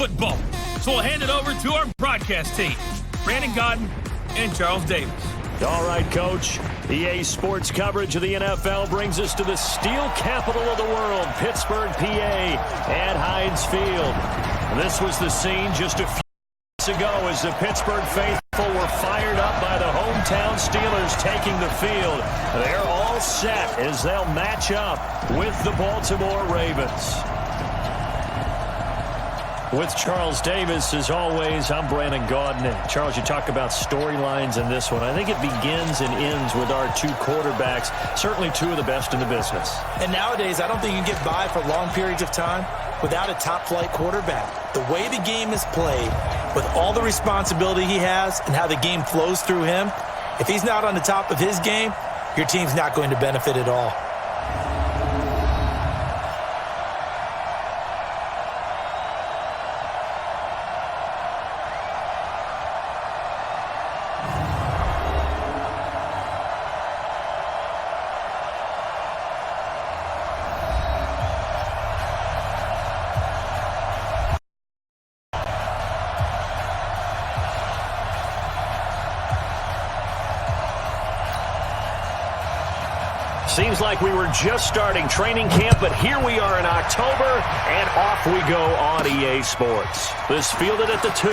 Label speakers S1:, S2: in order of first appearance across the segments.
S1: football. So we'll hand it over to our broadcast team, Brandon Godden and Charles Davis.
S2: All right, Coach. EA Sports coverage of the NFL brings us to the steel capital of the world, Pittsburgh, PA, at Heinz Field. This was the scene just a few weeks ago as the Pittsburgh faithful were fired up by the hometown Steelers taking the field. They're all set as they'll match up with the Baltimore Ravens. With Charles Davis, as always, I'm Brandon Godden. Charles, you talk about storylines in this one. I think it begins and ends with our two quarterbacks, certainly two of the best in the business.
S3: And nowadays, I don't think you can get by for long periods of time without a top-flight quarterback. The way the game is played, with all the responsibility he has and how the game flows through him, if he's not on the top of his game, your team's not going to benefit at all.
S2: Seems like we were just starting training camp, but here we are in October, and off we go on EA Sports. This fielded at the 2.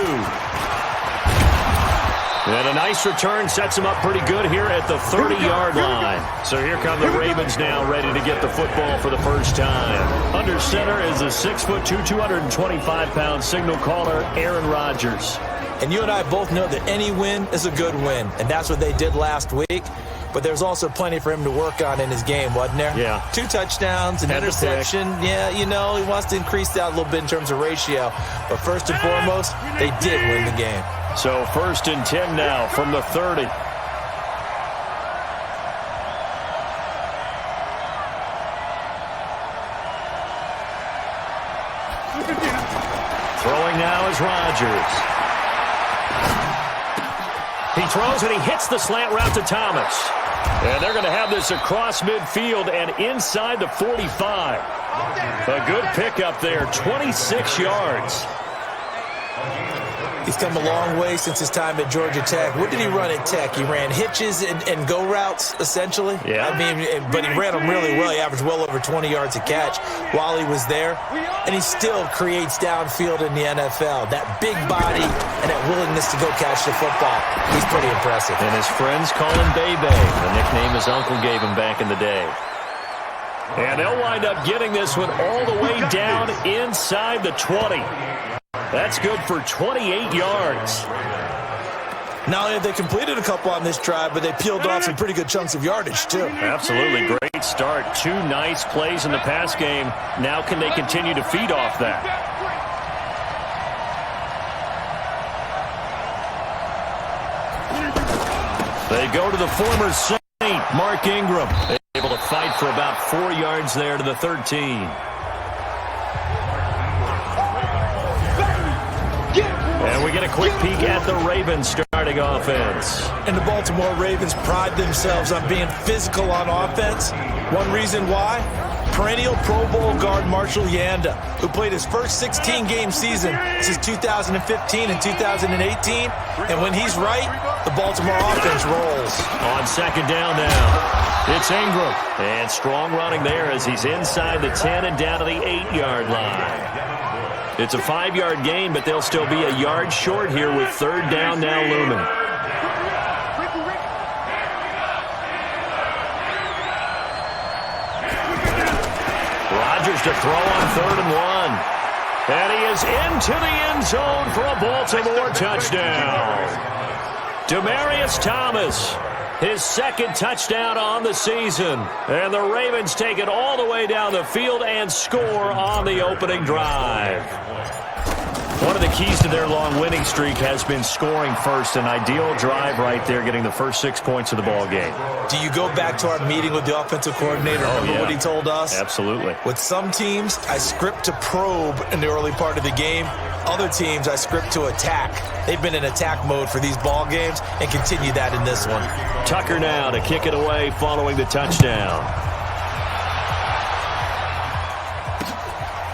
S2: And a nice return sets him up pretty good here at the 30-yard line. So here come the Ravens now, ready to get the football for the first time. Under center is a 6'2", 225-pound signal caller, Aaron Rodgers.
S3: And you and I both know that any win is a good win, and that's what they did last week. But there's also plenty for him to work on in his game, wasn't there?
S2: Yeah.
S3: 2 touchdowns, an interception. Yeah, you know, he wants to increase that a little bit in terms of ratio. But first and foremost, they did win the game.
S2: So 1st and 10 now from the 30. Throwing now is Rodgers. He throws and he hits the slant route to Thomas. And they're going to have this across midfield and inside the 45. A good pickup there, 26 yards.
S3: He's come a long way since his time at Georgia Tech. What did he run at Tech? He ran hitches and go routes, essentially.
S2: Yeah.
S3: I mean, but he ran them really well. He averaged well over 20 yards a catch while he was there. And he still creates downfield in the NFL. That big body and that willingness to go catch the football. He's pretty impressive.
S2: And his friends call him Bebe, the nickname his uncle gave him back in the day. And they'll wind up getting this one all the way down inside the 20. That's good for 28 yards.
S3: Not only have they completed a couple on this drive, but they peeled off some pretty good chunks of yardage, too.
S2: Absolutely. Great start. 2 nice plays in the pass game. Now can they continue to feed off that? They go to the former Saint, Mark Ingram. Able to fight for about 4 yards there to the 13. And we get a quick peek at the Ravens starting offense.
S3: And the Baltimore Ravens pride themselves on being physical on offense. One reason why? Perennial Pro Bowl guard Marshall Yanda, who played his first 16-game season since 2015 and 2018. And when he's right, the Baltimore offense rolls.
S2: On second down now, it's Ingram. And strong running there as he's inside the 10 and down to the 8-yard line. It's a 5-yard gain, but they'll still be a yard short here with 3rd down now looming. Rodgers to throw on 3rd and 1. And he is into the end zone for a Baltimore touchdown. Demaryius Thomas, his 2nd touchdown on the season. And the Ravens take it all the way down the field and score on the opening drive. One of the keys to their long winning streak has been scoring first. An ideal drive right there, getting the first 6 points of the ball game.
S3: Do you go back to our meeting with the offensive coordinator? Remember what he told us?
S2: Absolutely.
S3: With some teams, I script to probe in the early part of the game. Other teams, I script to attack. They've been in attack mode for these ball games and continue that in this one.
S2: Tucker now to kick it away following the touchdown.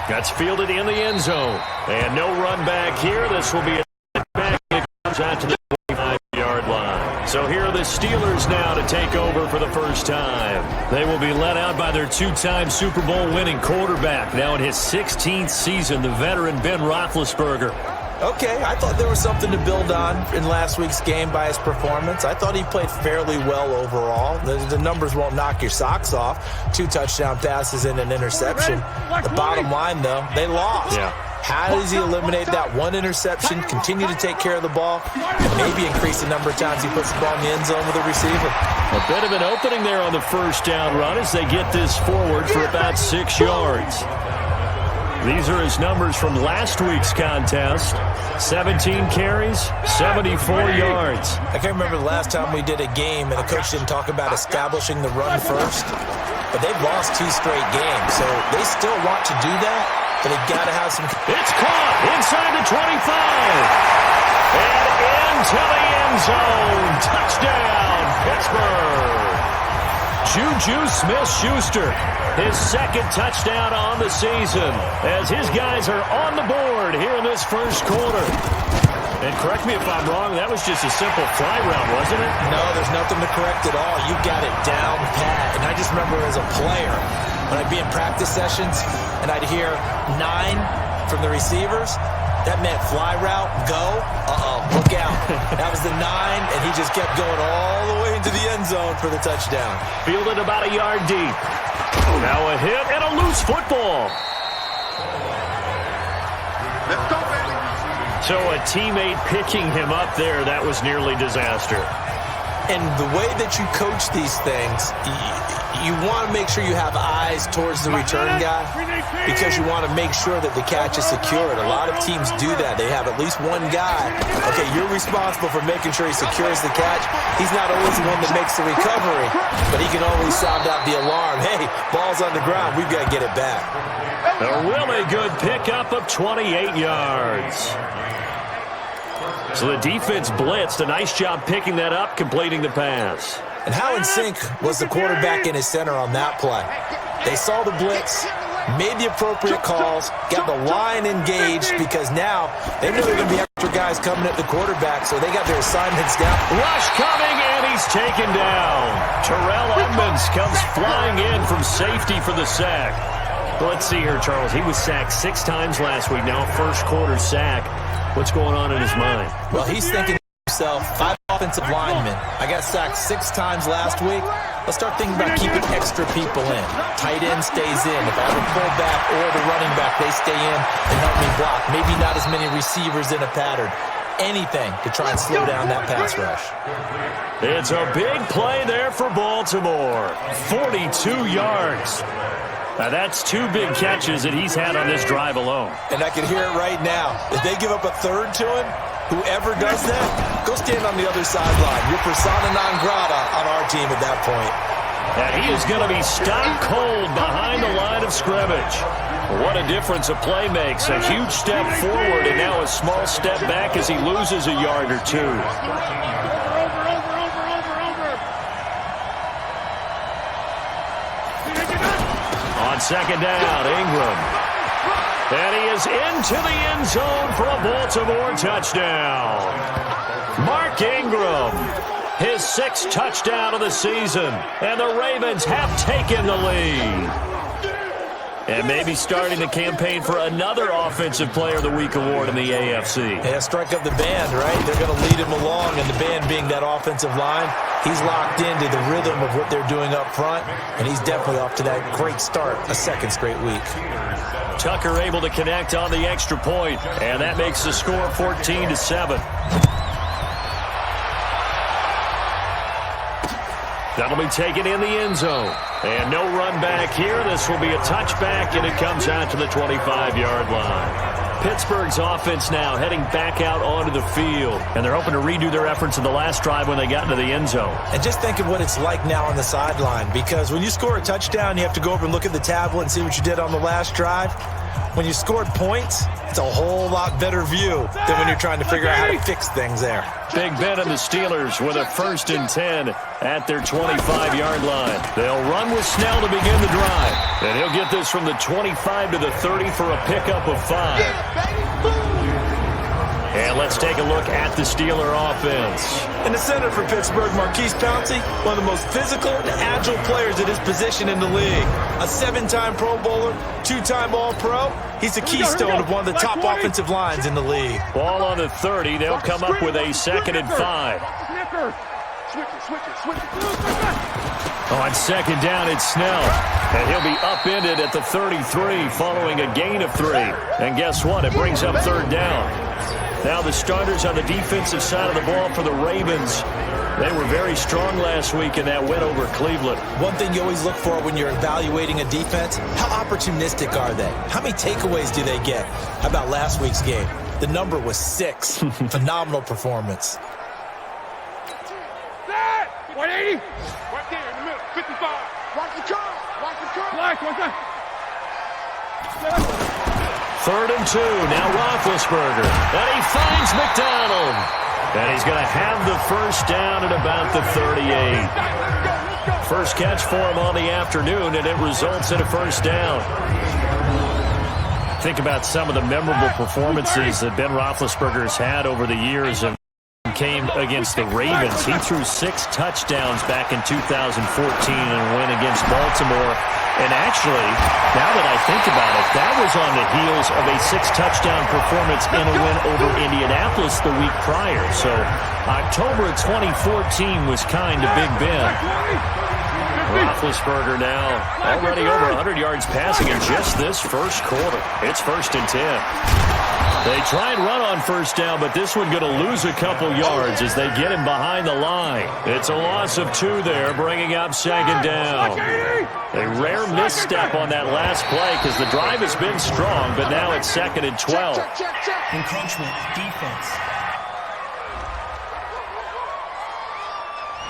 S2: That's fielded in the end zone. And no run back here. This will be a back. It comes out to the 25-yard line. So here are the Steelers now to take over for the first time. They will be led out by their two-time Super Bowl winning quarterback. Now in his 16th season, the veteran Ben Roethlisberger.
S3: Okay, I thought there was something to build on in last week's game by his performance. I thought he played fairly well overall. The numbers won't knock your socks off. 2 touchdown passes and an interception. The bottom line, though, they lost.
S2: Yeah.
S3: How does he eliminate that one interception, continue to take care of the ball, and maybe increase the number of times he puts the ball in the end zone with a receiver?
S2: A bit of an opening there on the first down run as they get this forward for about 6 yards. These are his numbers from last week's contest. 17 carries, 74 yards.
S3: I can't remember the last time we did a game and the coach didn't talk about establishing the run first. But they've lost 2 straight games, so they still want to do that, but they've got to have some...
S2: It's caught inside the 25. And into the end zone. Touchdown, Pittsburgh. Juju Smith-Schuster, his second touchdown on the season as his guys are on the board here in this first quarter. And correct me if I'm wrong, that was just a simple fly route, wasn't it?
S3: No, there's nothing to correct at all. You got it down pat. And I just remember as a player, when I'd be in practice sessions and I'd hear 9 from the receivers, that meant fly route, go, look out. That was the 9, and he just kept going all the way into the end zone for the touchdown.
S2: Fielded about a yard deep. Now a hit and a loose football.
S4: Let's go, baby.
S2: So a teammate picking him up there, that was nearly disaster.
S3: And the way that you coach these things, you want to make sure you have eyes towards the return guy because you want to make sure that the catch is secured. A lot of teams do that. They have at least one guy. Okay, you're responsible for making sure he secures the catch. He's not always the one that makes the recovery, but he can always sound out the alarm. Hey, ball's on the ground. We've got to get it back.
S2: A really good pickup of 28 yards. So the defense blitzed. A nice job picking that up, completing the pass.
S3: And how in sync was the quarterback and his center on that play? They saw the blitz, made the appropriate calls, got the line engaged because now they knew there were going to be extra guys coming at the quarterback, so they got their assignments down.
S2: Rush coming, and he's taken down. Terrell Edmonds comes flying in from safety for the sack. Let's see here, Charles. He was sacked 6 times last week. Now first quarter sack. What's going on in his mind?
S3: Well, he's thinking to himself, 5 offensive linemen. I got sacked 6 times last week. Let's start thinking about keeping extra people in. Tight end stays in. If I have a fullback or the running back, they stay in and help me block. Maybe not as many receivers in a pattern. Anything to try and slow down that pass rush.
S2: It's a big play there for Baltimore. 42 yards. Now, that's 2 big catches that he's had on this drive alone.
S3: And I can hear it right now. If they give up a third to him, whoever does that, go stand on the other sideline. You're persona non grata on our team at that point.
S2: And he is going to be stopped cold behind the line of scrimmage. What a difference a play makes. A huge step forward and now a small step back as he loses a yard or 2. On second down, Ingram. And he is into the end zone for a Baltimore touchdown. Mark Ingram, his 6th touchdown of the season. And the Ravens have taken the lead. And maybe starting the campaign for another Offensive Player of the Week award in the AFC.
S3: Yeah, strike up the band, right? They're going to lead him along, and the band being that offensive line, he's locked into the rhythm of what they're doing up front, and he's definitely off to that great start, a 2nd straight week.
S2: Tucker able to connect on the extra point, and that makes the score 14-7. That'll be taken in the end zone. And no run back here. This will be a touchback, and it comes out to the 25-yard line. Pittsburgh's offense now heading back out onto the field. And they're hoping to redo their efforts in the last drive when they got into the end zone.
S3: And just think of what it's like now on the sideline. Because when you score a touchdown, you have to go over and look at the tablet and see what you did on the last drive. When you scored points, it's a whole lot better view than when you're trying to figure out how to fix things there.
S2: Big Ben and the Steelers with a 1st and 10 at their 25-yard line. They'll run with Snell to begin the drive. And he'll get this from the 25 to the 30 for a pickup of 5. And let's take a look at the Steeler offense.
S3: In the center for Pittsburgh, Marquise Pouncey, one of the most physical and agile players at his position in the league. A 7-time Pro Bowler, 2-time All-Pro. He's the keystone of one of the top offensive lines in the league.
S2: Ball on the 30. They'll come up with a 2nd and 5. On 2nd down, it's Snell. And he'll be upended at the 33 following a gain of 3. And guess what? It brings up 3rd down. Now the starters on the defensive side of the ball for the Ravens. They were very strong last week in that win over Cleveland.
S3: One thing you always look for when you're evaluating a defense, how opportunistic are they? How many takeaways do they get? How about last week's game? The number was 6. Phenomenal performance.
S4: 180. Right there in the middle. 55. Watch the car. Watch the car. Black, what's that?
S2: 3rd and 2. Now Roethlisberger. And he finds McDonald. And he's going to have the 1st down at about the 38. First catch for him on the afternoon, and it results in a 1st down. Think about some of the memorable performances that Ben Roethlisberger's had over the years and came against the Ravens. He threw 6 touchdowns back in 2014 in a win against Baltimore. And actually, now that I think about it, that was on the heels of a 6-touchdown performance in a win over Indianapolis the week prior. So October of 2014 was kind to Big Ben. Roethlisberger now already over 100 yards passing in just this first quarter. It's 1st and 10. They try and run on 1st down, but this one going to lose a couple yards as they get him behind the line. It's a loss of 2 there, bringing up 2nd down. A rare misstep on that last play because the drive has been strong, but now it's 2nd and 12.
S5: Encroachment, defense.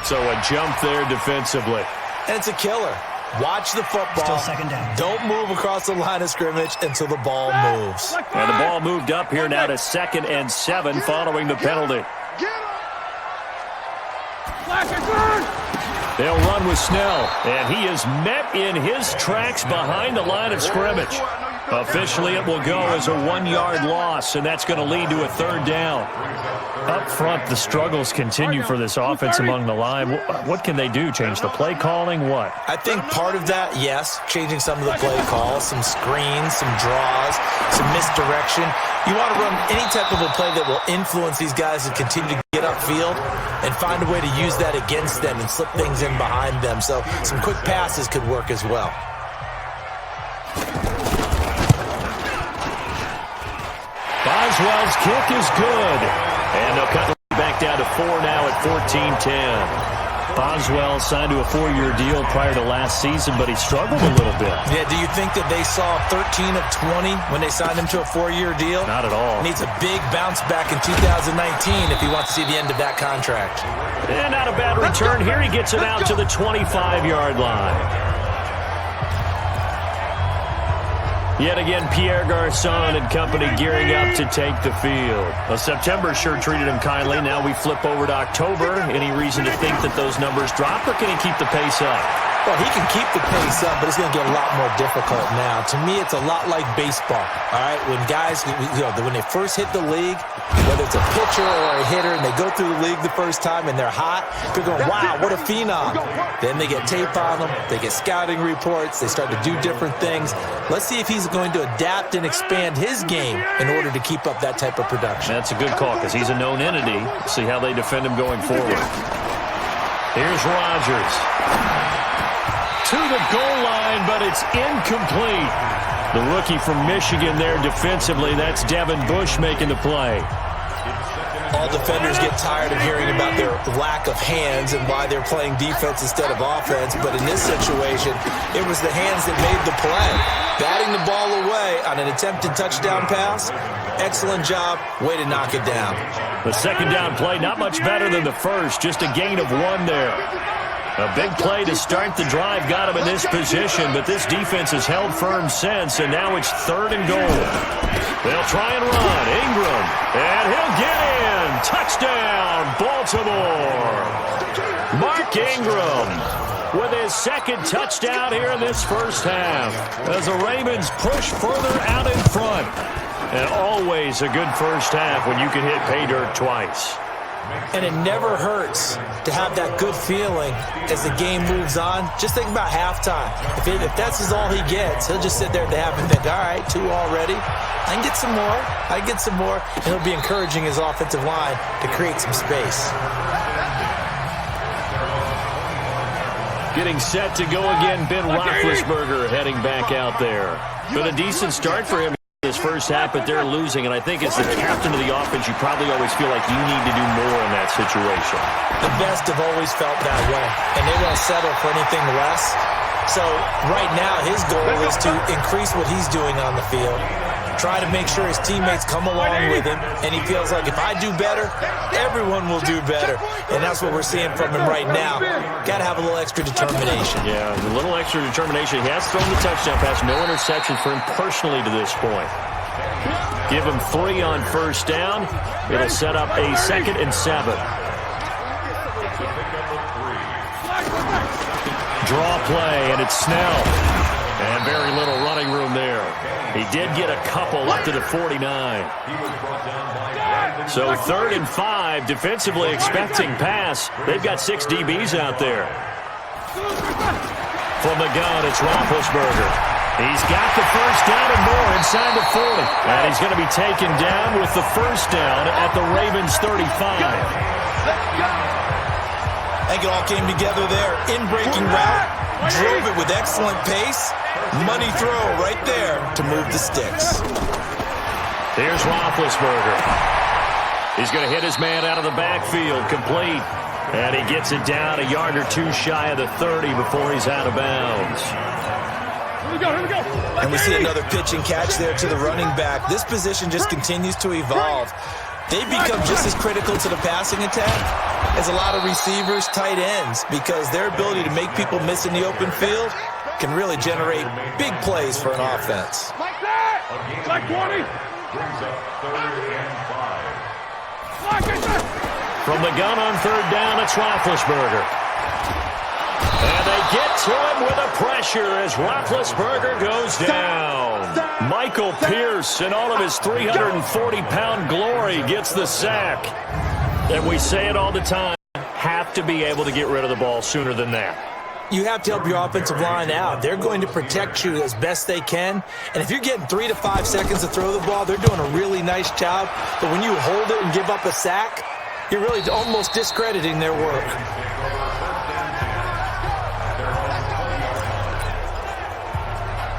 S2: So a jump there defensively.
S3: And it's a killer. Watch the football.
S5: Still 2nd down.
S3: Don't move across the line of scrimmage until the ball moves.
S2: And the ball moved up here now to 2nd and 7 following the penalty. They'll run with Snell, and he is met in his tracks behind the line of scrimmage. Officially, it will go as a 1-yard loss, and that's going to lead to a 3rd down. Up front, the struggles continue for this offense among the line. What can they do? Change the play calling? What?
S3: I think part of that, yes, changing some of the play calls, some screens, some draws, some misdirection. You want to run any type of a play that will influence these guys to continue to get upfield and find a way to use that against them and slip things in behind them. So some quick passes could work as well.
S2: Boswell's kick is good. And they'll cut the back down to 4 now at 14-10. Boswell signed to a 4-year deal prior to last season, but he struggled a little bit.
S3: Yeah, do you think that they saw 13 of 20 when they signed him to a 4-year deal?
S2: Not at all.
S3: Needs a big bounce back in 2019 if he wants to see the end of that contract.
S2: And not a bad return here. He gets it out to the 25-yard line. Yet again, Pierre Garçon and company gearing up to take the field. Well, September sure treated him kindly. Now we flip over to October. Any reason to think that those numbers drop, or can he keep the pace up?
S3: Well, he can keep the pace up, but it's going to get a lot more difficult now. To me, it's a lot like baseball, all right? When guys, when they first hit the league, whether it's a pitcher or a hitter, and they go through the league the first time and they're hot, people go, wow, what a phenom. Then they get tape on them, they get scouting reports, they start to do different things. Let's see if he's going to adapt and expand his game in order to keep up that type of production.
S2: That's a good call because he's a known entity. See how they defend him going forward. Here's Rodgers. To the goal line, but it's incomplete. The rookie from Michigan there defensively. That's Devin Bush making the play.
S3: All defenders get tired of hearing about their lack of hands and why they're playing defense instead of offense. But in this situation, it was the hands that made the play. Batting the ball away on an attempted touchdown pass. Excellent job. Way to knock it down.
S2: The 2nd down play, not much better than the first. Just a gain of 1 there. A big play to start the drive got him in this position, but this defense has held firm since, and now it's 3rd and goal. They'll try and run. Ingram, and he'll get in. Touchdown, Baltimore. Mark Ingram. with his second touchdown here in this first half, as the Ravens push further out in front. And always a good first half when you can hit pay dirt twice.
S3: And it never hurts to have that good feeling as the game moves on. Just think about halftime. If that's all he gets, he'll just sit there at the half and think, all right, 2 already. I can get some more. I can get some more. And he'll be encouraging his offensive line to create some space.
S2: Getting set to go again, Ben Roethlisberger heading back out there. But a decent start for him this first half, but they're losing. And I think as the captain of the offense, you probably always feel like you need to do more in that situation.
S3: The best have always felt that way, and they won't settle for anything less. So right now, his goal is to increase what he's doing on the field, try to make sure his teammates come along with him, and he feels like if I do better, everyone will do better. And that's what we're seeing from him right now. Got to have a little extra determination.
S2: Yeah, a little extra determination. He has thrown the touchdown pass, no interceptions for him personally to this point. Give him 3 on first down. It'll set up a 2nd and 7. Draw play, and it's Snell. And very little running room there. He did get a couple up to the 49. So 3rd and 5, defensively expecting pass. They've got 6 DBs out there. From the gun, it's Roethlisberger. He's got the first down and more inside the 40. And he's going to be taken down with the first down at the Ravens 35.
S3: I think it all came together there. In-breaking route, drove it with excellent pace. Money throw right there to move the sticks.
S2: Here's Roethlisberger. He's going to hit his man out of the backfield, complete. And he gets it down a yard or 2 shy of the 30 before he's out of bounds.
S4: Here we go.
S3: And we see another pitch and catch there to the running back. This position just continues to evolve. They become just as critical to the passing attack as a lot of receivers, tight ends, because their ability to make people miss in the open field can really generate big plays for an offense.
S4: Like that. Like 20.
S2: From the gun on 3rd down, it's Roethlisberger. And they get to him with a pressure as Roethlisberger goes down. Michael Pierce, in all of his 340-pound glory, gets the sack. And we say it all the time, have to be able to get rid of the ball sooner than that.
S3: You have to help your offensive line out. They're going to protect you as best they can. And if you're getting 3 to 5 seconds to throw the ball, they're doing a really nice job. But when you hold it and give up a sack, you're really almost discrediting their work.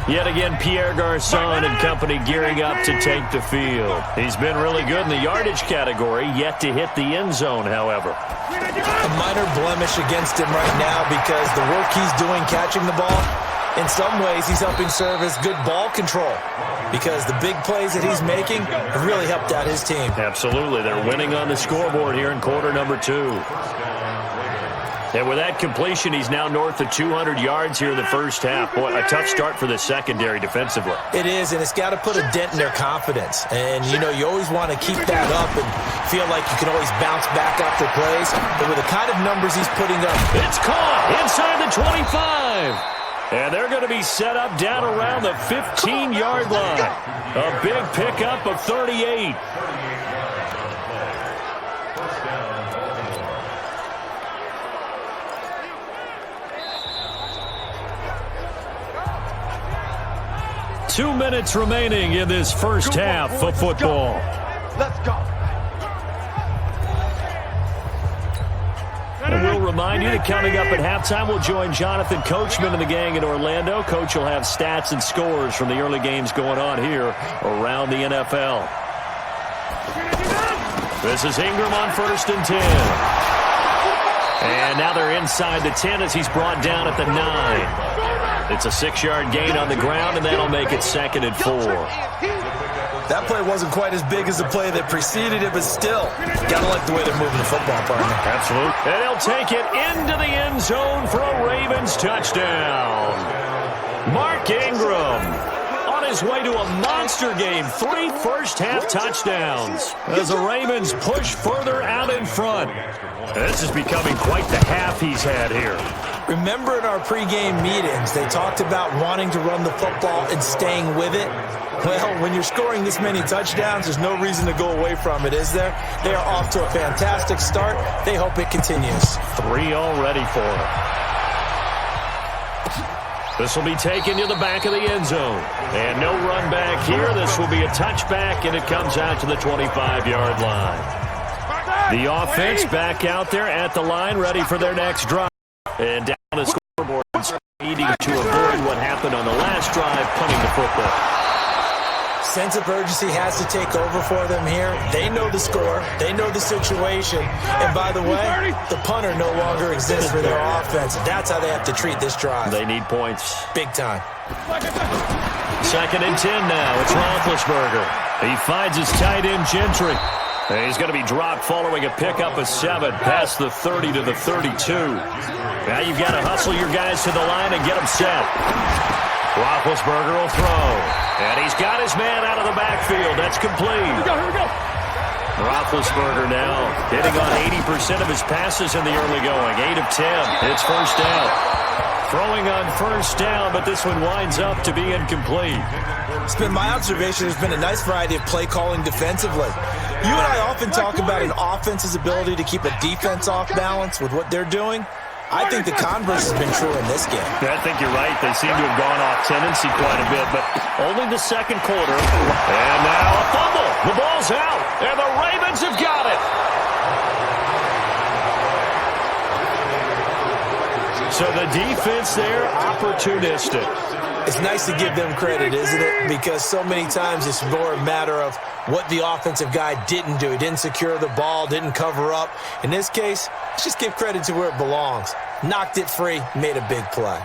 S2: Yet again, Pierre Garçon and company gearing up to take the field. He's been really good in the yardage category, yet to hit the end zone, however.
S3: A minor blemish against him right now because the work he's doing catching the ball, in some ways he's helping serve as good ball control because the big plays that he's making have really helped out his team.
S2: Absolutely. They're winning on the scoreboard here in quarter number 2. And with that completion, he's now north of 200 yards here in the first half. Boy, a tough start for the secondary defensively.
S3: It is, and it's got to put a dent in their confidence. And, you know, you always want to keep that up and feel like you can always bounce back after plays. But with the kind of numbers he's putting up.
S2: It's caught inside the 25. And they're going to be set up down around the 15-yard line. A big pickup of 38. Two minutes remaining in this first half of football.
S4: Let's go.
S2: And we'll remind you that coming up at halftime, we'll join Jonathan Coachman and the gang in Orlando. Coach will have stats and scores from the early games going on here around the NFL. This is Ingram on 1st and 10. And now they're inside the 10 as he's brought down at the 9. It's a 6-yard gain on the ground, and that'll make it 2nd and 4.
S3: That play wasn't quite as big as the play that preceded it, but still, gotta like the way they're moving the football, partner.
S2: Absolutely. And they'll take it into the end zone for a Ravens touchdown. Mark Ingram on his way to a monster game. 3 first-half touchdowns as the Ravens push further out in front. And this is becoming quite the half he's had here.
S3: Remember in our pregame meetings, they talked about wanting to run the football and staying with it? Well, when you're scoring this many touchdowns, there's no reason to go away from it, is there? They are off to a fantastic start. They hope it continues.
S2: 3 already for them. This will be taken to the back of the end zone. And no run back here. This will be a touchback, and it comes out to the 25-yard line. The offense back out there at the line, ready for their next drive. And down the scoreboard, needing to avoid what happened on the last drive, punting the football.
S3: Sense of urgency has to take over for them here. They know the score. They know the situation. And by the way, the punter no longer exists for their offense. That's how they have to treat this drive.
S2: They need points.
S3: Big time.
S2: 2nd and 10 now. It's Roethlisberger. He finds his tight end, Gentry. And he's going to be dropped following a pickup of 7 past the 30 to the 32. Now you've got to hustle your guys to the line and get them set. Roethlisberger will throw. And he's got his man out of the backfield. That's complete.
S4: Here we go.
S2: Roethlisberger now hitting on 80% of his passes in the early going. 8 of 10. It's first down. Throwing on first down, but this one winds up to be incomplete.
S3: It's been my observation there's been a nice variety of play calling defensively. You and I often talk about an offense's ability to keep a defense off balance with what they're doing. I think the converse has been true in this game.
S2: I think you're right. They seem to have gone off tendency quite a bit, but only the second quarter. And now a fumble. The ball's out, and the Ravens have got it. So the defense there, opportunistic.
S3: It's nice to give them credit, isn't it? Because so many times it's more a matter of what the offensive guy didn't do. He didn't secure the ball, didn't cover up. In this case, let's just give credit to where it belongs. Knocked it free, made a big play.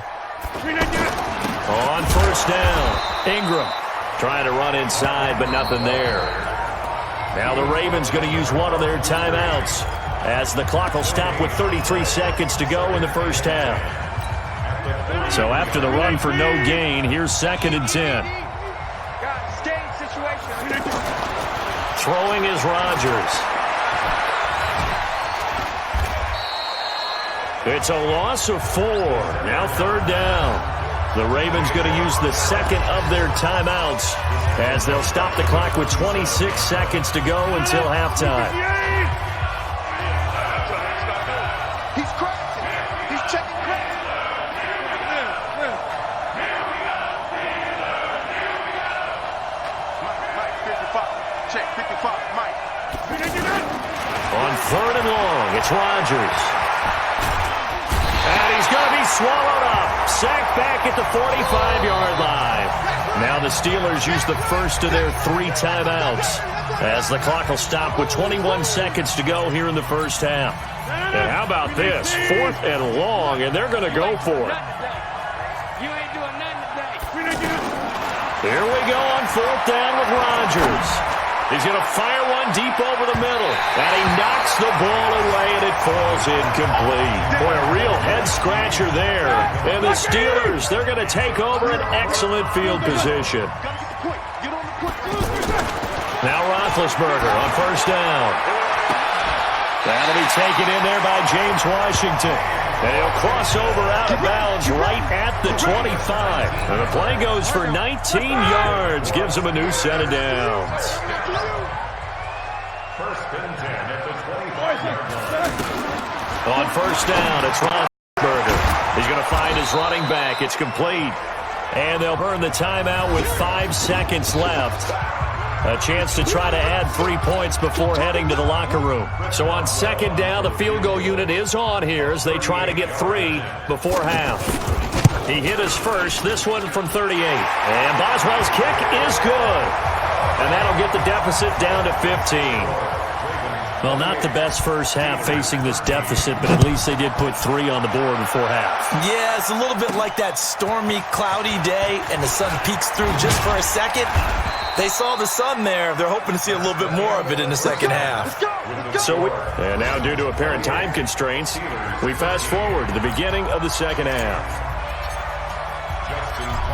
S2: On first down, Ingram trying to run inside, but nothing there. Now the Ravens going to use one of their timeouts as the clock will stop with 33 seconds to go in the first half. So after the run for no gain, here's 2nd and 10. Throwing is Rodgers. It's a loss of 4. Now 3rd down. The Ravens going to use the second of their timeouts as they'll stop the clock with 26 seconds to go until halftime.
S4: He's crazy. He's checking crazy. Mike, 55. Check 55, Mike.
S2: On 3rd and long, it's Rodgers. And he's going to be swallowed up. Sacked back at the 45-yard line. Now the Steelers use the first of their 3 timeouts as the clock will stop with 21 seconds to go here in the first half. And how about this? 4th and long, and they're going to go for it.
S4: You ain't doing nothing today.
S2: Here we go on 4th down with Rodgers. He's going to fire one deep over the middle. And he knocks the ball away, and it falls incomplete. Boy, a real head-scratcher there. And the Steelers, they're going to take over an excellent field position. Now Roethlisberger on first down. That'll be taken in there by James Washington. And he'll cross over out of bounds right at the 25. And the play goes for 19 yards. Gives him a new set of downs. On first down, it's Roethlisberger. He's going to find his running back. It's complete. And they'll burn the timeout with 5 seconds left. A chance to try to add 3 points before heading to the locker room. So on 2nd down, the field goal unit is on here as they try to get 3 before half. He hit his first, this one from 38. And Boswell's kick is good. And that'll get the deficit down to 15. Well, not the best first half facing this deficit, but at least they did put 3 on the board before half.
S3: Yeah, it's a little bit like that stormy, cloudy day, and the sun peeks through just for a second. They saw the sun there. They're hoping to see a little bit more of it in the second half.
S2: And now due to apparent time constraints, we fast forward to the beginning of the second half.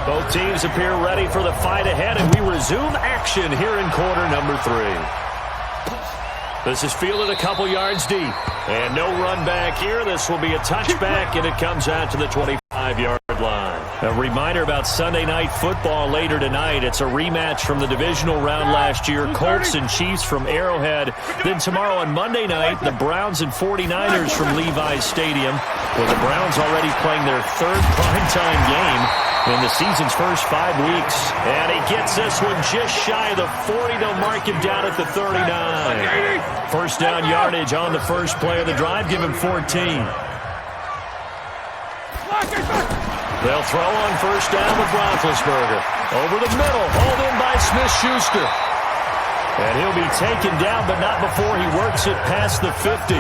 S2: Both teams appear ready for the fight ahead, and we resume action here in quarter number 3. This is fielded a couple yards deep. And no run back here. This will be a touchback, and it comes out to the 25-yard line. A reminder about Sunday Night Football later tonight. It's a rematch from the divisional round last year. Colts and Chiefs from Arrowhead. Then tomorrow on Monday night, the Browns and 49ers from Levi's Stadium, with the Browns already playing their third primetime game in the season's first 5 weeks. And he gets this one just shy of the 40. They'll mark him down at the 39. First down yardage on the first play of the drive. Give him 14. They'll throw on first down with Roethlisberger. Over the middle, hauled in by Smith-Schuster. And he'll be taken down, but not before he works it past the 50.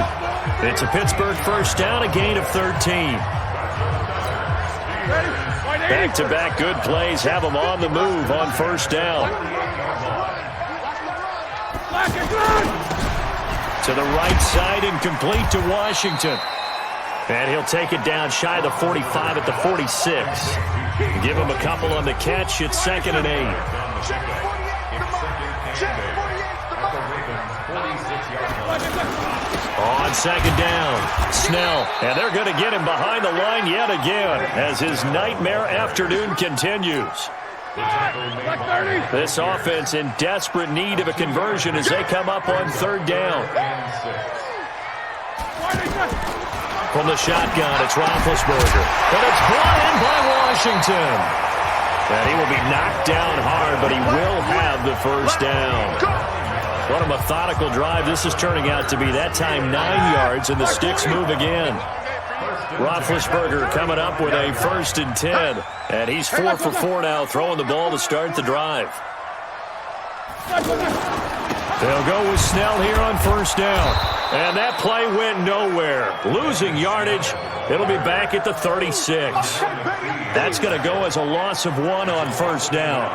S2: It's a Pittsburgh first down, a gain of 13. Back-to-back good plays have them on the move on first down. To the right side and complete to Washington. And he'll take it down shy of the 45 at the 46. Give him a couple on the catch. It's 2nd and 8. On second down, Snell. And they're going to get him behind the line yet again as his nightmare afternoon continues. This offense in desperate need of a conversion as they come up on third down. From the shotgun, it's Roethlisberger. And it's brought in by Washington. And he will be knocked down hard, but he will have the first down. What a methodical drive this is turning out to be. That time 9 yards, and the sticks move again. Roethlisberger coming up with a 1st and 10. And he's 4 for 4 now, throwing the ball to start the drive. They'll go with Snell here on first down. And that play went nowhere. Losing yardage. It'll be back at the 36. That's going to go as a loss of 1 on first down.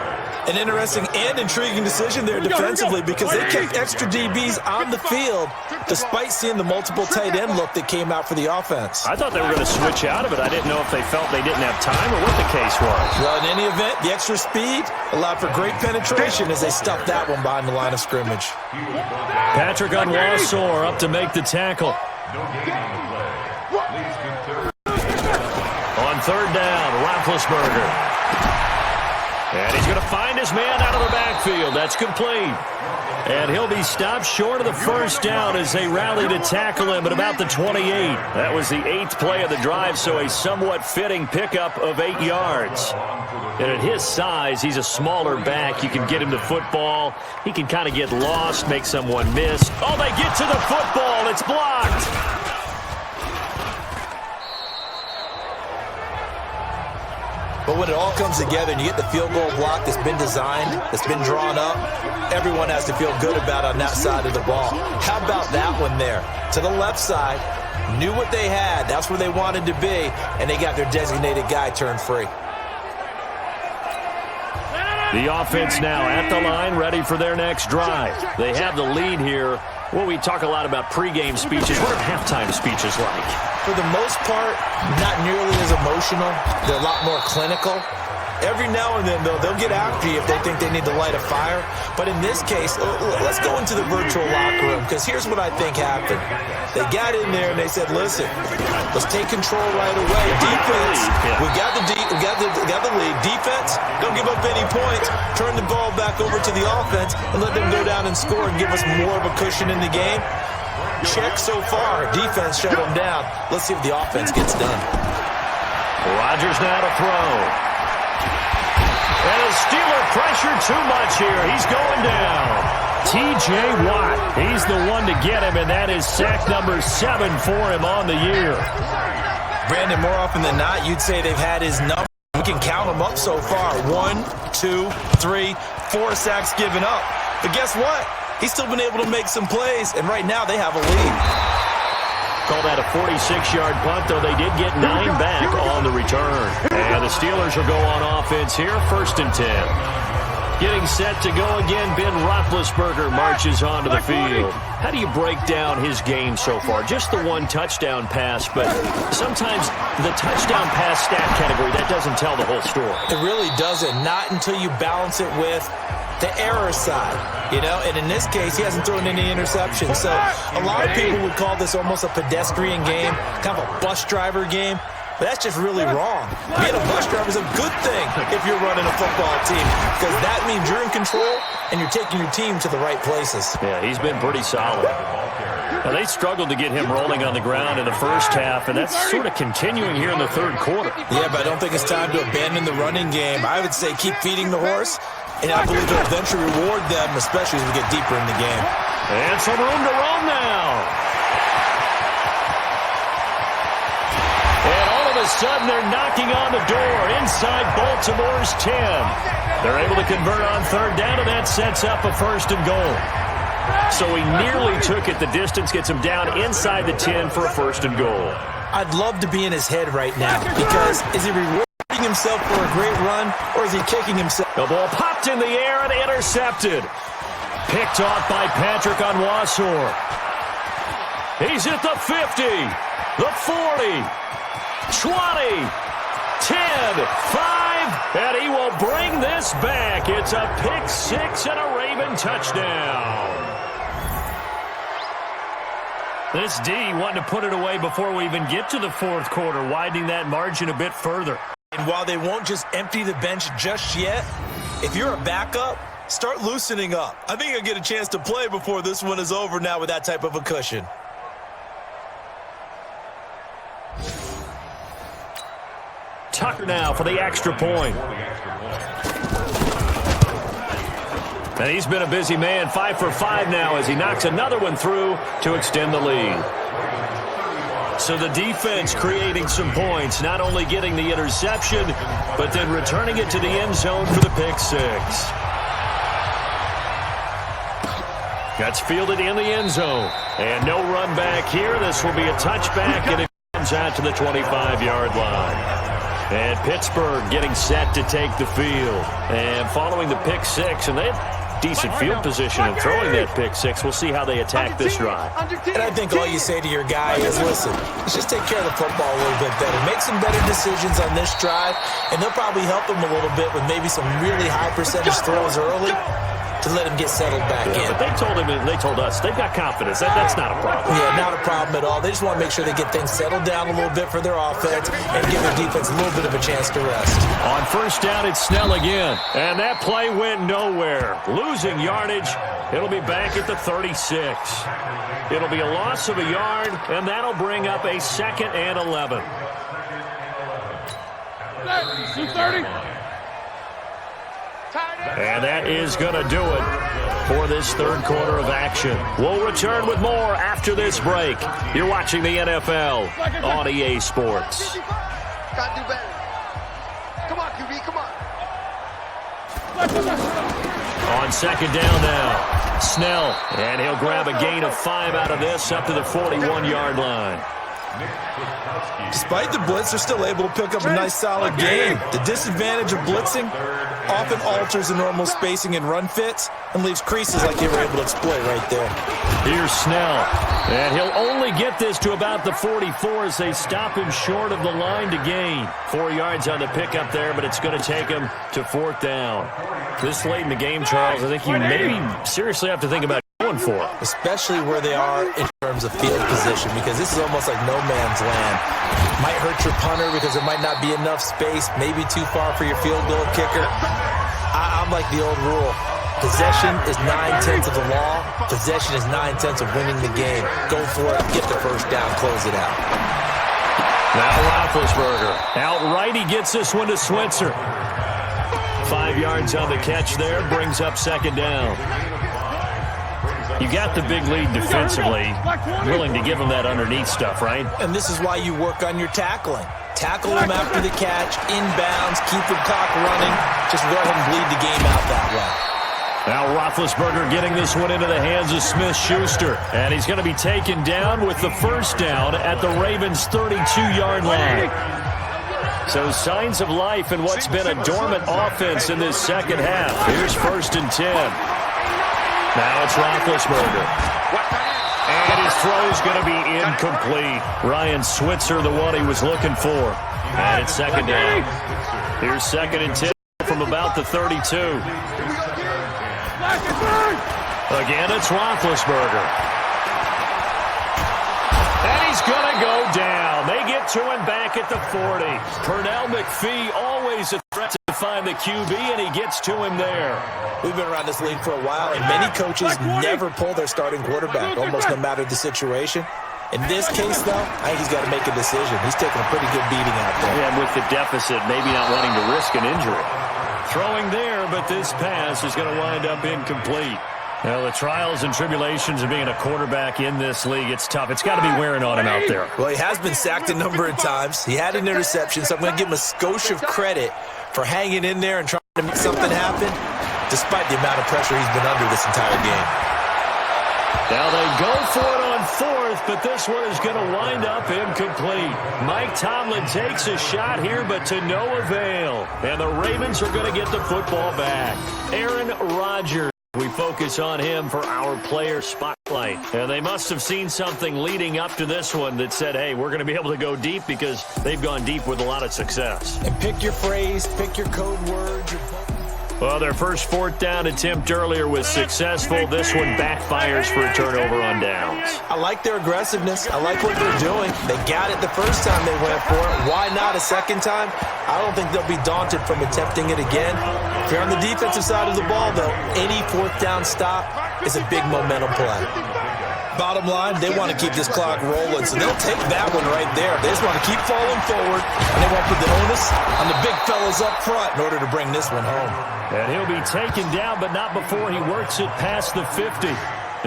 S3: An interesting and intriguing decision there defensively because they kept extra DBs on the field despite seeing the multiple tight end look that came out for the offense.
S2: I thought they were going to switch out of it. I didn't know if they felt they didn't have time or what the case was.
S3: Well, in any event, the extra speed allowed for great penetration as they stuffed that one behind the line of scrimmage.
S2: Patrick Onwuasor up to make the tackle. On third down, Roethlisberger. And he's going to find his man out of the backfield. That's complete. And he'll be stopped short of the first down as they rally to tackle him at about the 28. That was the 8th play of the drive, so a somewhat fitting pickup of 8 yards. And at his size, he's a smaller back. You can get him the football. He can kind of get lost, make someone miss. Oh, they get to the football. It's blocked.
S3: But when it all comes together and you get the field goal block that's been designed, that's been drawn up, everyone has to feel good about on that side of the ball. How about that one there? To the left side, knew what they had. That's where they wanted to be, and they got their designated guy turned free.
S2: The offense now at the line, ready for their next drive. They have the lead here. Well, we talk a lot about pregame speeches. What are halftime speeches like?
S3: For the most part, not nearly as emotional. They're a lot more clinical. Every now and then, though, they'll get after you if they think they need to light a fire. But in this case, let's go into the virtual locker room, because here's what I think happened. They got in there and they said, listen, let's take control right away. Defense, we got the lead. Defense, don't give up any points. Turn the ball back over to the offense and let them go down and score and give us more of a cushion in the game. Check so far. Defense shut them down. Let's see if the offense gets done.
S2: Rodgers now to throw. And a Steeler pressure too much here. He's going down. T.J. Watt, he's the one to get him, and that is sack number 7 for him on the year.
S3: Brandon, more often than not, you'd say they've had his number. We can count them up so far. 1, 2, 3, 4 sacks given up. But guess what? He's still been able to make some plays, and right now they have a lead.
S2: Call that a 46-yard punt, though they did get 9 back on the return. And the Steelers will go on offense here, 1st and 10. Getting set to go again, Ben Roethlisberger marches onto the field. How do you break down his game so far? Just the 1 touchdown pass, but sometimes the touchdown pass stat category, that doesn't tell the whole story.
S3: It really doesn't. Not until you balance it with the error side, you know, and in this case, he hasn't thrown any interceptions. So a lot of people would call this almost a pedestrian game, kind of a bus driver game. But that's just really wrong. Being a bus driver is a good thing if you're running a football team, because that means you're in control and you're taking your team to the right places.
S2: Yeah, he's been pretty solid. Now, they struggled to get him rolling on the ground in the first half, and that's sort of continuing here in the third quarter.
S3: Yeah, but I don't think it's time to abandon the running game. I would say keep feeding the horse, and I believe it'll eventually reward them, especially as we get deeper in the game.
S2: And some room to roam now. And all of a sudden, they're knocking on the door inside Baltimore's 10. They're able to convert on third down, and that sets up a 1st and goal. So he nearly took it the distance, gets him down inside the 10 for a 1st and goal.
S3: I'd love to be in his head right now, because is he rewarding himself for a great run, or is he kicking himself?
S2: The ball popped in the air and intercepted. Picked off by Patrick Onwuasor. He's at the 50, the 40, 20, 10, 5, and he will bring this back. It's a pick 6 and a Raven touchdown. This D wanting to put it away before we even get to the fourth quarter, widening that margin a bit further.
S3: And while they won't just empty the bench just yet, if you're a backup, start loosening up. I think you'll get a chance to play before this one is over now with that type of a cushion.
S2: Tucker now for the extra point. And he's been a busy man, 5 for 5 now as he knocks another one through to extend the lead. So the defense creating some points, not only getting the interception, but then returning it to the end zone for the pick 6. That's fielded in the end zone. And no run back here. This will be a touchback, and it comes out to the 25-yard line. And Pittsburgh getting set to take the field. And following the pick 6, and they have decent field position and throwing that pick 6. We'll see how they attack this drive.
S3: And I think all you say to your guy is, listen, let's just take care of the football a little bit better. Make some better decisions on this drive, and they'll probably help him a little bit with maybe some really high percentage throws early to let him get settled back in.
S2: But they told him, and they told us, they've got confidence. That's not a problem.
S3: Yeah, not a problem at all. They just want to make sure they get things settled down a little bit for their offense and give their defense a little bit of a chance to rest.
S2: On first down, it's Snell again. And that play went nowhere. Losing yardage. It'll be back at the 36. It'll be a loss of a yard, and that'll bring up a 2nd and 11.
S4: 230.
S2: And that is going to do it for this third quarter of action. We'll return with more after this break. You're watching the NFL on EA Sports.
S6: Gotta do better. Come on, QB, come on.
S2: On second down now, Snell. And he'll grab a gain of 5 out of this up to the 41-yard line.
S3: Despite the blitz, they're still able to pick up a nice solid gain. The disadvantage of blitzing often alters the normal spacing and run fits and leaves creases like they were able to exploit right there.
S2: Here's Snell. And he'll only get this to about the 44 as they stop him short of the line to gain. 4 yards on the pickup there, but it's going to take him to 4th down. This late in the game, Charles, I think you maybe seriously have to think about going for it.
S3: Especially where they are in terms of field position, because this is almost like no man's land. Might hurt your punter because there might not be enough space, maybe too far for your field goal kicker. I'm like the old rule. Possession is 9/10 of the law. Possession is 9/10 of winning the game. Go for it, get the first down, close it out.
S2: Now Roethlisberger. Outright he gets this one to Switzer. 5 yards on the catch there, brings up 2nd down. You got the big lead defensively, willing to give him that underneath stuff, right?
S3: And this is why you work on your tackling. Tackle him after the catch, inbounds, keep the clock running. Just go ahead and bleed the game out that way.
S2: Now Roethlisberger getting this one into the hands of Smith-Schuster. And he's going to be taken down with the first down at the Ravens' 32-yard line. So signs of life in what's been a dormant offense in this second half. Here's 1st and 10. Now it's Roethlisberger. And his throw's going to be incomplete. Ryan Switzer, the one he was looking for. And it's 2nd down. Here's 2nd and 10 from about the 32. Again, it's Roethlisberger. And he's going to go down. They get to him back at the 40. Pernell McPhee, always a threat to find the QB, and he gets to him there.
S3: We've been around this league for a while, and many coaches never pull their starting quarterback, almost no matter the situation. In this case, though, I think he's got to make a decision. He's taking a pretty good beating out there.
S2: Yeah, and with the deficit, maybe not wanting to risk an injury. Throwing there, but this pass is going to wind up incomplete. Well, the trials and tribulations of being a quarterback in this league, it's tough. It's got to be wearing on him out there.
S3: Well, he has been sacked a number of times. He had an interception, so I'm going to give him a skosh of credit for hanging in there and trying to make something happen, despite the amount of pressure he's been under this entire game.
S2: Now they go for it on fourth, but this one is going to wind up incomplete. Mike Tomlin takes a shot here, but to no avail. And the Ravens are going to get the football back. Aaron Rodgers. We focus on him for our player spotlight. And they must have seen something leading up to this one that said, hey, we're going to be able to go deep, because they've gone deep with a lot of success.
S3: And pick your phrase, pick your code words.
S2: Well, their first fourth down attempt earlier was successful. This one backfires for a turnover on downs.
S3: I like their aggressiveness. I like what they're doing. They got it the first time they went for it. Why not a second time? I don't think they'll be daunted from attempting it again. If you're on the defensive side of the ball, though, any fourth down stop is a big momentum play. Bottom line, they want to keep this clock rolling, so they'll take that one right there. They just want to keep falling forward, and they want to put the onus on the big fellas up front in order to bring this one home.
S2: And he'll be taken down, but not before he works it past the 50.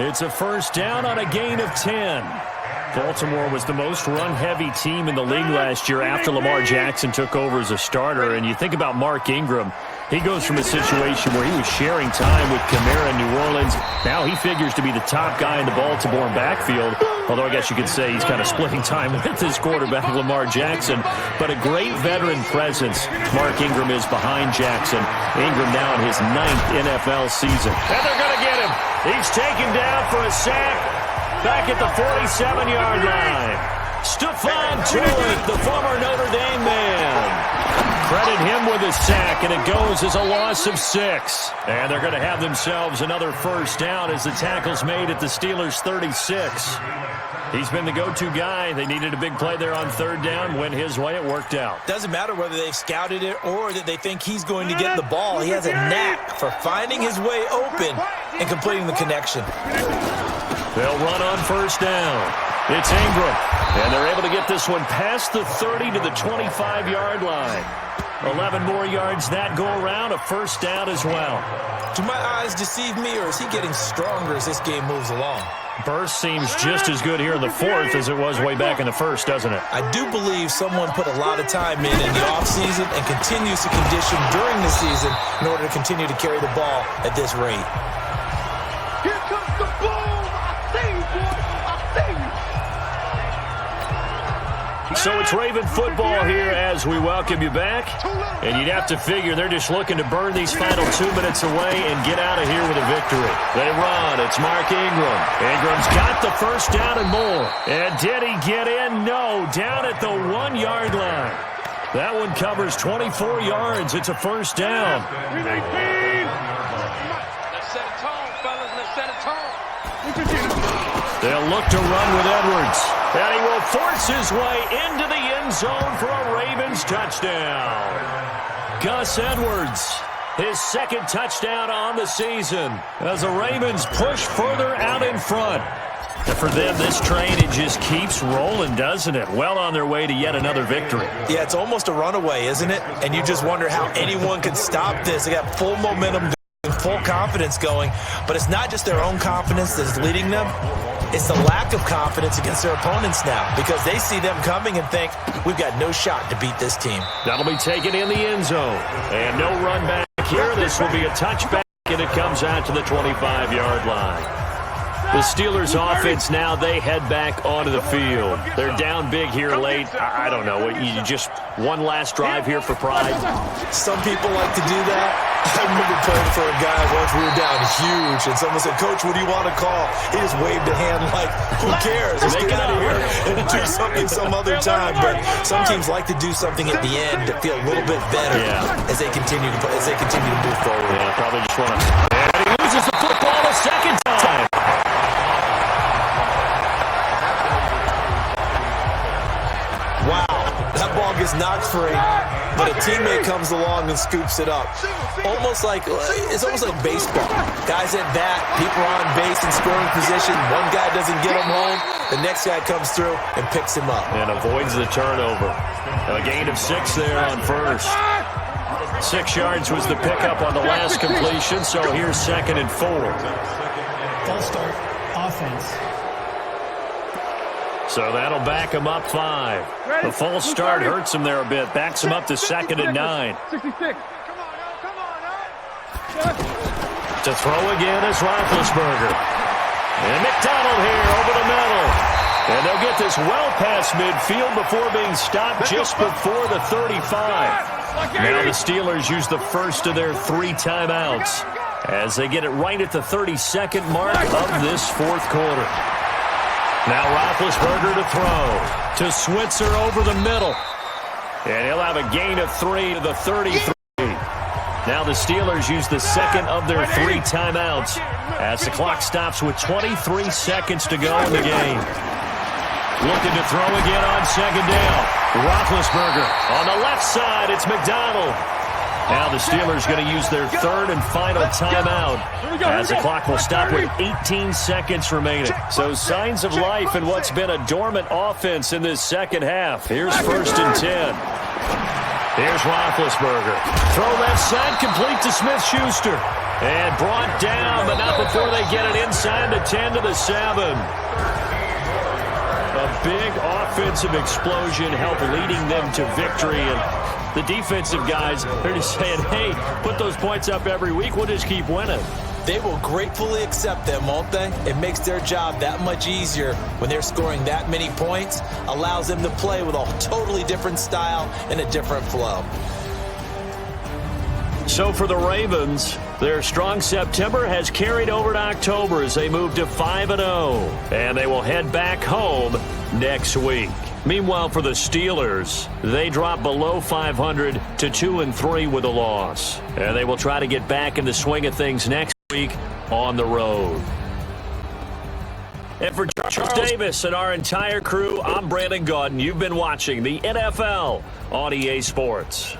S2: It's a first down on a gain of 10. Baltimore was the most run-heavy team in the league last year after Lamar Jackson took over as a starter. And you think about Mark Ingram, he goes from a situation where he was sharing time with Kamara in New Orleans. Now he figures to be the top guy in the Baltimore backfield, although I guess you could say he's kind of splitting time with his quarterback, Lamar Jackson. But a great veteran presence. Mark Ingram is behind Jackson. Ingram now in his 9th NFL season. And they're going to get him. He's taken down for a sack. Back at the 47-yard line. Stephon Tuitt, the former Notre Dame man. Credit him with a sack, and it goes as a loss of 6. And they're going to have themselves another first down as the tackle's made at the Steelers' 36. He's been the go-to guy. They needed a big play there on third down. Went his way. It worked out.
S3: Doesn't matter whether they've scouted it or that they think he's going to get the ball. He has a knack for finding his way open and completing the connection.
S2: They'll run on first down. It's Ingram. And they're able to get this one past the 30 to the 25-yard line. 11 more yards that go around. A first down as well.
S3: Do my eyes deceive me, or is he getting stronger as this game moves along?
S2: Burst seems just as good here in the fourth as it was way back in the first, doesn't it?
S3: I do believe someone put a lot of time in the offseason and continues to condition during the season in order to continue to carry the ball at this rate.
S4: Here comes the boom! I see you, boy! I see you!
S2: So it's Raven football here as we welcome you back. And you'd have to figure they're just looking to burn these final 2 minutes away and get out of here with a victory. They run. It's Mark Ingram. Ingram's got the first down and more. And did he get in? No. Down at the 1-yard line. That one covers 24 yards. It's a first down.
S4: Let's set a tone, fellas. Let's set a tone.
S2: They'll look to run with Edwards. And he will force his way into the end zone for a Ravens touchdown. Gus Edwards, his second touchdown on the season as the Ravens push further out in front. And for them, this train, it just keeps rolling, doesn't it? Well on their way to yet another victory.
S3: Yeah, it's almost a runaway, isn't it? And you just wonder how anyone can stop this. They got full momentum, full confidence going. But it's not just their own confidence that's leading them. It's the lack of confidence against their opponents now, because they see them coming and think, we've got no shot to beat this team.
S2: That'll be taken in the end zone. And no run back here. This will be a touchback, and it comes out to the 25-yard line. The Steelers offense now, they head back onto the field. They're down big here late. I don't know. You just one last drive here for pride.
S3: Some people like to do that. I remember playing for a guy once. We were down huge, and someone said, Coach, what do you want to call? He just waved a hand like, who cares? Let's get out of here and do something some other time. But some teams like to do something at the end to feel a little bit better as they continue to move forward.
S2: Yeah, probably just want to. And he loses the football a second time.
S3: Wow, that ball gets knocked free, but a teammate comes along and scoops it up. It's almost like baseball. Guys at bat, people are on base in scoring position. One guy doesn't get him home, the next guy comes through and picks him up.
S2: And avoids the turnover. A gain of 6 there on first. 6 yards was the pickup on the last completion, so here's 2nd and 4.
S5: False start, offense.
S2: So that'll back him up 5. The false start hurts him there a bit. Backs him up to 2nd and 9.
S4: 66.
S2: To throw again is Roethlisberger. And McDonald here over the middle. And they'll get this well past midfield before being stopped just before the 35. Now the Steelers use the first of their 3 timeouts as they get it right at the 32nd mark of this 4th quarter. Now Roethlisberger to throw. To Switzer over the middle. And he'll have a gain of 3 to the 33. Now the Steelers use the second of their 3 timeouts as the clock stops with 23 seconds to go in the game. Looking to throw again on 2nd down. Roethlisberger on the left side. It's McDonald. Now the Steelers going to use their 3rd and final timeout as the clock will stop with 18 seconds remaining. So signs of life in what's been a dormant offense in this second half. Here's 1st and 10. Here's Roethlisberger. Throw left side, complete to Smith-Schuster. And brought down, but not before they get it inside the 10 to the 7. A big offensive explosion helped leading them to victory. And the defensive guys, they're just saying, hey, put those points up every week. We'll just keep winning.
S3: They will gratefully accept them, won't they? It makes their job that much easier when they're scoring that many points. Allows them to play with a totally different style and a different flow.
S2: So for the Ravens, their strong September has carried over to October as they move to 5-0. And they will head back home next week. Meanwhile, for the Steelers, they drop below 500 to 2-3 with a loss. And they will try to get back in the swing of things next week on the road. And for Charles Davis and our entire crew, I'm Brandon Gaudin. You've been watching the NFL on EA Sports.